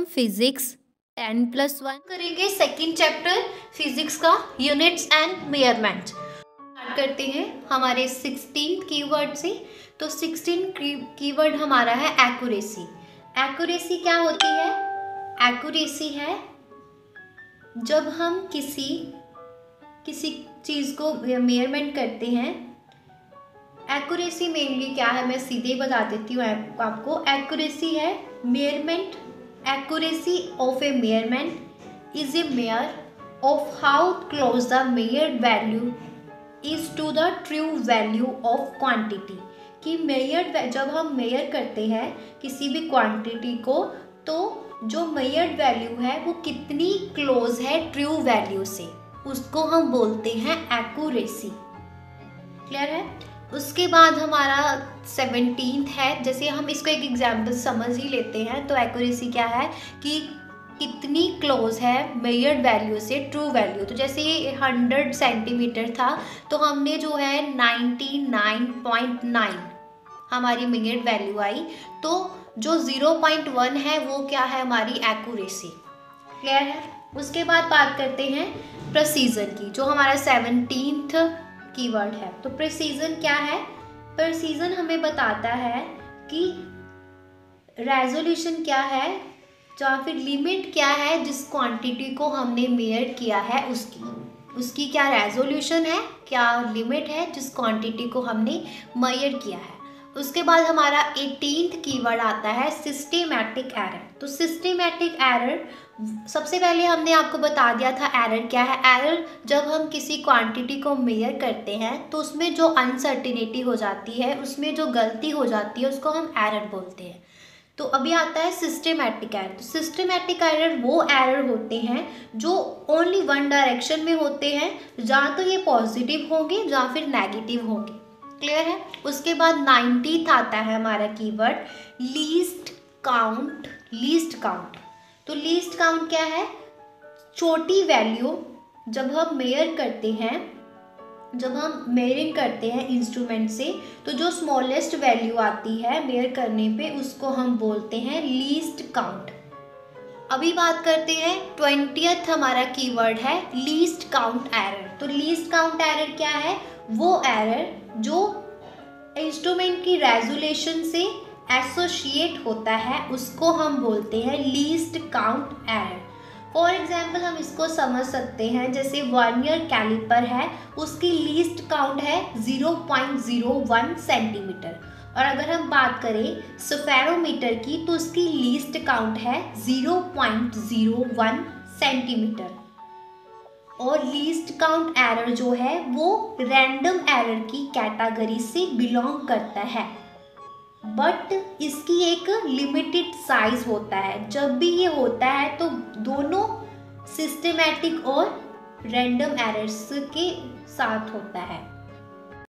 Physics 10+1 करेंगे second chapter physics का units and measurement. Start करते हैं हमारे 16 कीवर्ड से। तो 16 कीवर्ड हमारा है एक्यूरेसी। एक्यूरेसी क्या होती है? एक्यूरेसी है जब हम किसी चीज़ को मेजरमेंट करते हैं। एक्यूरेसी मेनली क्या है, मैं सीधे ही बता देती हूँ आपको। एक्यूरेसी है measurement. Accuracy of a measurement is a measure of how close the measured value is to the true value of quantity। कि measured जब हम measure करते हैं किसी भी quantity को, तो जो measured value है वो कितनी close है true value से, उसको हम बोलते हैं accuracy। क्लियर है? उसके बाद हमारा 17 है। जैसे हम इसको एक एग्जाम्पल समझ ही लेते हैं। तो एक्यूरेसी क्या है कि कितनी क्लोज है मेजर्ड वैल्यू से ट्रू वैल्यू। तो जैसे ये 100 सेंटीमीटर था, तो हमने जो है 99.9 हमारी मेजर्ड वैल्यू आई। तो जो 0.1 है वो क्या है, हमारी एक्यूरेसी। क्लियर है? उसके बाद बात करते हैं प्रिसीजन की, जो हमारा 17th कीवर्ड है। तो प्रिसीजन क्या है? प्रिसीजन हमें बताता है कि रेजोल्यूशन क्या है, या फिर लिमिट क्या है जिस क्वांटिटी को हमने मेजर किया है उसकी क्या रेजोल्यूशन है, क्या लिमिट है जिस क्वांटिटी को हमने मेजर किया है। उसके बाद हमारा 18th कीवर्ड आता है सिस्टेमैटिक एरर। तो सिस्टेमैटिक एरर सबसे पहले हमने आपको बता दिया था एरर क्या है। एरर जब हम किसी क्वांटिटी को मेजर करते हैं तो उसमें जो अनसर्टिनिटी हो जाती है, उसमें जो गलती हो जाती है, उसको हम एरर बोलते हैं। तो अभी आता है सिस्टेमैटिक एरर। तो सिस्टेमैटिक एरर वो एरर होते हैं जो ओनली वन डायरेक्शन में होते हैं, जहाँ तो ये पॉजिटिव होंगे या फिर नेगेटिव होंगे। क्लियर है? उसके बाद 90th आता है हमारा keyword least count. Least count, तो लीस्ट काउंट क्या है? छोटी वैल्यू जब हम मेजर करते हैं, जब हम मेजरिंग करते हैं इंस्ट्रूमेंट से, तो जो स्मॉलेस्ट वैल्यू आती है मेजर करने पे, उसको हम बोलते हैं लीस्ट काउंट। अभी बात करते हैं 20th हमारा कीवर्ड है लीस्ट काउंट एरर। तो लीस्ट काउंट एरर क्या है? वो एरर जो इंस्ट्रूमेंट की रेजोल्यूशन से एसोसिएट होता है, उसको हम बोलते हैं least count error. For example हम इसको समझ सकते हैं, जैसे वर्नियर कैलिपर है, उसकी लीस्ट काउंट है 0.01 सेंटीमीटर। और अगर हम बात करें स्फेरोमीटर की, तो उसकी लीस्ट काउंट है 0.01 सेंटीमीटर। और लीस्ट काउंट एरर जो है वो रैंडम एरर की कैटेगरी से बिलोंग करता है, बट इसकी एक लिमिटेड साइज होता है। जब भी ये होता है तो दोनों सिस्टेमैटिक और रैंडम एरर्स के साथ होता है।